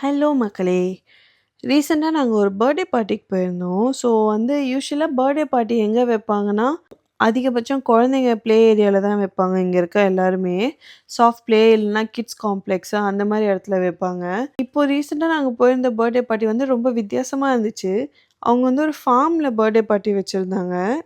Hello மக்களே! ரீசென்ட்டா நாங்க ஒரு பர்த்டே பார்ட்டிக்கு போயிருந்தோம். ஸோ யூசுவலா பர்த்டே பார்ட்டி எங்க வைப்பாங்கன்னா, அதிகபட்சம் குழந்தைங்க ப்ளே ஏரியால தான் வைப்பாங்க. இங்க இருக்க எல்லாருமே. சாஃப்ட் ப்ளே இல்லன்னா கிட்ஸ் காம்ப்ளெக்ஸ் அந்த மாரி இடத்துல வைப்பாங்க. இப்போ ரீசென்ட்டா நாங்க போயிருந்த பர்த்டே பார்ட்டி ரொம்ப வித்தியாசமா இருந்துச்சு. அவங்க ஒரு ஃபார்ம்ல பர்த்டே பார்ட்டி வச்சிருந்தாங்க.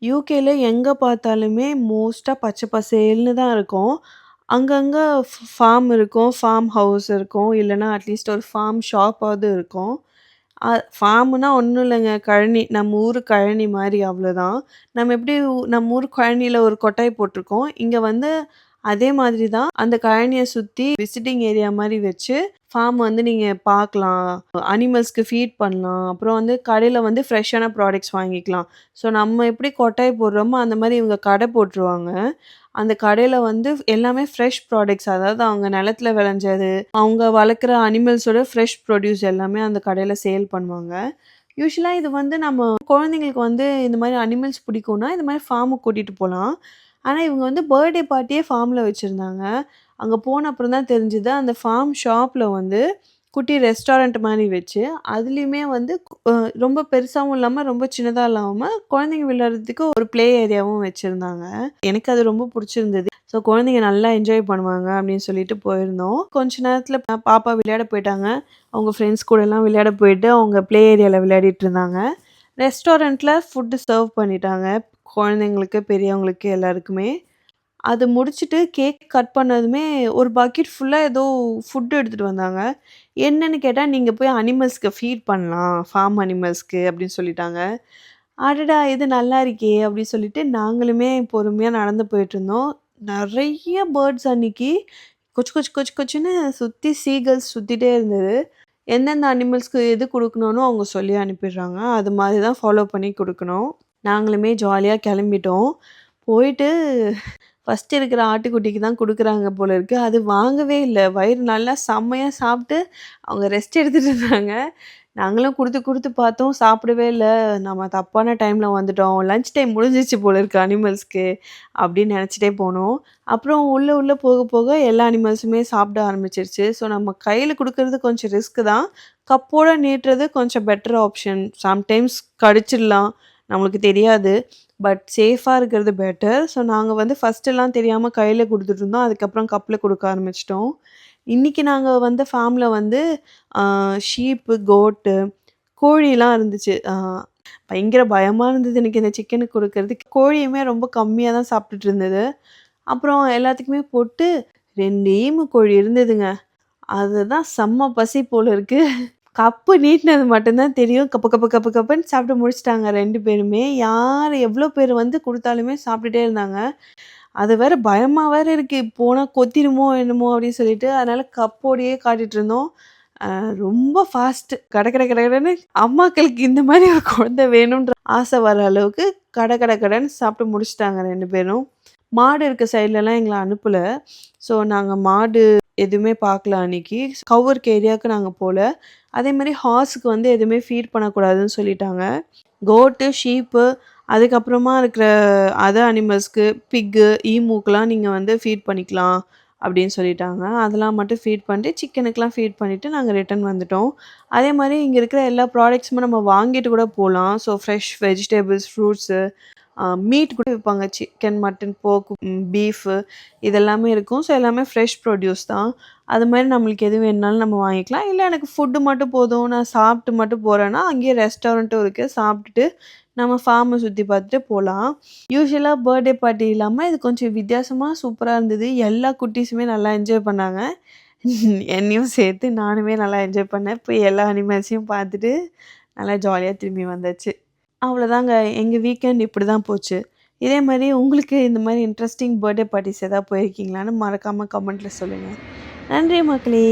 யூகேல எங்க பார்த்தாலுமே மோஸ்ட்டா பச்சை பசேல்னு தான் இருக்கும். அங்கங்க ஃபார்ம் இருக்கும். ஃபார்ம் ஹவுஸ் இருக்கும். இல்லன்னா அட்லீஸ்ட் ஒரு ஃபார்ம் ஷாப்பாவது இருக்கும். ஃபார்ம்னா ஒண்ணும் இல்லங்க. கழனி. நம்ம ஊரு கழனி மாரி அவ்வளோதான். நம்ம எப்படி நம்ம ஊர் கழனியில ஒரு கொட்டாய் போட்டுருக்கோம். இங்க அதே மாதிரி தான். அந்த கழனிய சுத்தி விசிட்டிங் ஏரியா மாரி வச்சு, ஃபார்ம் நீங்க பார்க்கலாம். அனிமல்ஸ்க்கு ஃபீட் பண்ணலாம். அப்புறம் கடையில ஃப்ரெஷ்ஷான ப்ராடக்ட்ஸ் வாங்கிக்கலாம். ஸோ நம்ம எப்படி கொட்டாய் போடுறோமோ, அந்த மாரி இவங்க கடை போட்டுருவாங்க. அந்த கடையில எல்லாமே ஃப்ரெஷ் ப்ராடக்ட்ஸ் அதாவது அவங்க நிலத்துல விளைஞ்சது, அவங்க வளர்க்குற அனிமல்ஸோட ஃப்ரெஷ் ப்ரொடியூஸ் எல்லாமே அந்த கடையில சேல் பண்ணுவாங்க. யூசுவலா இது நம்ம குழந்தைங்களுக்கு இந்த மாரி அனிமல்ஸ் பிடிக்கும்னா, இந்த மாரி ஃபார்முக்கு கூட்டிட்டு போலாம். ஆனா இவங்க பர்த்டே பார்ட்டியே ஃபார்ம்ல வச்சிருந்தாங்க. அங்க போன அப்புறம் தான் தெரிஞ்சது, அந்த ஃபார்ம் ஷாப்ல குட்டி ரெஸ்டாரண்ட் மாரி வச்சு, அதுலயுமே அ ரொம்ப பெருசாவும் இல்லாம, ரொம்ப சின்னதா இல்லாம, குழந்தைங்க விளையாடுறதுக்கு ஒரு ப்ளே ஏரியாவும் வச்சிருந்தாங்க. எனக்கு அது ரொம்ப புடிச்சிருந்தது. ஸோ குழந்தைங்க நல்லா என்ஜாய் பண்ணுவாங்க அப்படின்னு சொல்லிட்டு போயிருந்தோம். கொஞ்ச நேரத்துல பாப்பா விளையாட போயிட்டாங்க. அவங்க ஃப்ரெண்ட்ஸ் கூடலாம் விளையாட போயிட்டு, அவங்க ப்ளே ஏரியால விளையாடிட்டு இருந்தாங்க. ரெஸ்டாரண்ட்ல ஃபுட் சர்வ் பண்ணிட்டாங்க. குழந்தைங்களுக்கு, பெரியவங்களுக்கு எல்லாருக்குமே. அது முடிச்சுட்டு கேக் கட் பண்ணதுமே ஒரு பக்கெட் ஃபுல்லா ஏதோ ஃபுட் எடுத்துட்டு வந்தாங்க. என்னன்னு கேட்டா, "நீங்க போய் அனிமல்ஸ்க்கு ஃபீட் பண்ணலாம். ஃபார்ம் அனிமல்ஸ்க்கு" அப்படின்னு சொல்லிட்டாங்க. அடடா! இது நல்லா இருக்கே! அப்படின்னு சொல்லிட்டு நாங்களுமே பொறுமையா நடந்து போயிட்டுருந்தோம். நெறைய பேர்ட்ஸ் அன்னைக்கு கொச்சு கொச்சு கொச்சு கொச்சுன்னு சுத்தி சீகல்ஸ் சுத்திட்டே இருந்தது. எந்தெந்த அனிமல்ஸ்க்கு எது குடுக்கணும்னு அவங்க சொல்லி அனுப்பிடுறாங்க. அது மாதிரி தான் ஃபாலோ பண்ணி குடுக்கணும். நாங்களுமே ஜாலியா கெளம்பிட்டோம். போயிட்டு ஃபர்ஸ்ட் இருக்கிற ஆட்டுக்குட்டிக்கு தான் குடுக்குறாங்க போல இருக்கு. அது வாங்கவே இல்ல. வயிறு நல்லா செம்மையா சாப்ட்டு அவங்க ரெஸ்ட் எடுத்துட்டு இருந்தாங்க. நாங்களும் குடுத்து குடுத்து பார்த்தோம். சாப்பிடவே இல்ல. நம்ம தப்பான டைம்ல வந்துட்டோம். லஞ்ச் டைம் முடிஞ்சிருச்சு போல இருக்கு அனிமல்ஸ்க்கு அப்படின்னு நெனச்சுட்டே போனோம். அப்புறம் உள்ள உள்ள போக போக எல்லா அனிமல்ஸுமே சாப்பிட ஆரம்பிச்சுருச்சு. ஸோ நம்ம கையில குடுக்குறது கொஞ்சம் ரிஸ்க் தான். கப்போட நீட்டுறது கொஞ்சம் பெட்டர் ஆப்ஷன். சம்டைம்ஸ் கடிச்சிடலாம். நம்மளுக்கு தெரியாது. பட் சேஃபா இருக்கிறது பெட்டர். ஸோ நாங்க ஃபர்ஸ்ட்டெல்லாம் தெரியாம கையில குடுத்துட்டுருந்தோம். அதுக்கப்புறம் கப்ல குடுக்க ஆரம்பிச்சுட்டோம். இன்னைக்கு நாங்க ஃபார்ம்ல ஆ ஷீப்பு, கோட்டு, கோழிலாம் இருந்துச்சு. பயங்கர பயமா இருந்தது எனக்கு இந்த சிக்கனுக்கு குடுக்கறதுக்கு. கோழியுமே ரொம்ப கம்மியா தான் சாப்பிட்டுட்டு இருந்தது. அப்புறம் எல்லாத்துக்குமே போட்டு 2 ஈமு கோழி இருந்ததுங்க. அதுதான் செம்ம பசி போல இருக்கு. கப்பு நீட்னது மட்டும் தான் தெரியும். கப்பு கப்பு கப்பு கப்புன்னு சாப்பிட்டு முடிச்சுட்டாங்க 2 பேருமே. யார் எவ்ளோ பேர் குடுத்தாலுமே சாப்பிட்டுட்டே இருந்தாங்க. அது வேற பயமா வேற இருக்கு. போனா கொத்திருமோ என்னமோ அப்படின்னு சொல்லிட்டு, அதனால கப்போடயே காட்டிட்டு இருந்தோம். அ ரொம்ப ஃபாஸ்ட் கட கட கடன்னு அம்மாக்களுக்கு இந்த மாரி ஒரு குழந்தை வேணுன்ற ஆசை வர அளவுக்கு கட கட கடன்னு சாப்பிட்டு முடிச்சுட்டாங்க 2 பேரும். மாடு இருக்க சைட்லலாம் எங்கள அனுப்பல. ஸோ நாங்க மாடு எதுவுமே பார்க்கல அன்னைக்கு. கௌ இருக்க ஏரியாவுக்கு நாங்க போல. அதேமாரி ஹார்ஸுக்கு எதுவுமே ஃபீட் பண்ணக்கூடாதுன்னு சொல்லிட்டாங்க. கோட்டு, ஷீப்பு அதுக்கப்புறமா இருக்கிற அதர் அனிமல்ஸ்க்கு பிக்கு, ஈமூக்குலாம் நீங்க ஃபீட் பண்ணிக்கலாம் அப்படின்னு சொல்லிட்டாங்க. அதெல்லாம் மட்டும் ஃபீட் பண்ணிட்டு, சிக்கனுக்குலாம் ஃபீட் பண்ணிட்டு நாங்க ரிட்டர்ன் வந்துட்டோம். அதேமாரி இங்க இருக்கிற எல்லா ப்ராடக்ட்ஸுமே நம்ம வாங்கிட்டு கூட போலாம். So fresh vegetables, fruits meet கூட விப்பாங்க. சிக்கன், மட்டன், போர்க், பீஃபு இதெல்லாமே இருக்கும். ஸோ எல்லாமே ஃப்ரெஷ் ப்ரொடியூஸ் தான். அது மாரி நம்மளுக்கு எது வேணுனாலும் நம்ம வாங்கிக்கலாம். இல்ல எனக்கு ஃபுட்டு மட்டும் போதும், நான் சாப்பிட்டு மட்டும் போறேன்னா, அங்கேயே ரெஸ்டாரண்ட்டும் இருக்கு. சாப்பிட்டுட்டு நம்ம ஃபார்ம சுத்தி பார்த்துட்டு போலாம். யூசுவலா பர்த்டே பார்ட்டி இல்லாம இது கொஞ்சம் வித்தியாசமா சூப்பரா இருந்தது. எல்லா குட்டீஸுமே நல்லா என்ஜாய் பண்ணாங்க. என்னையும் சேர்த்து நானுமே நல்லா என்ஜாய் பண்ணேன். போய் எல்லா அனிமல்ஸையும் பார்த்துட்டு நல்லா ஜாலியா திரும்பி வந்தாச்சு. அவ்வளோதாங்க. எங்க வீக்கெண்ட் இப்படிதான் போச்சு. இதே மாரி உங்களுக்கு இந்த மாரி இன்ட்ரஸ்டிங் பர்த்டே பார்ட்டிஸ் ஏதாவது போயிருக்கீங்களான்னு மறக்காம கமெண்ட்ல சொல்லுங்க. நன்றி மக்களே!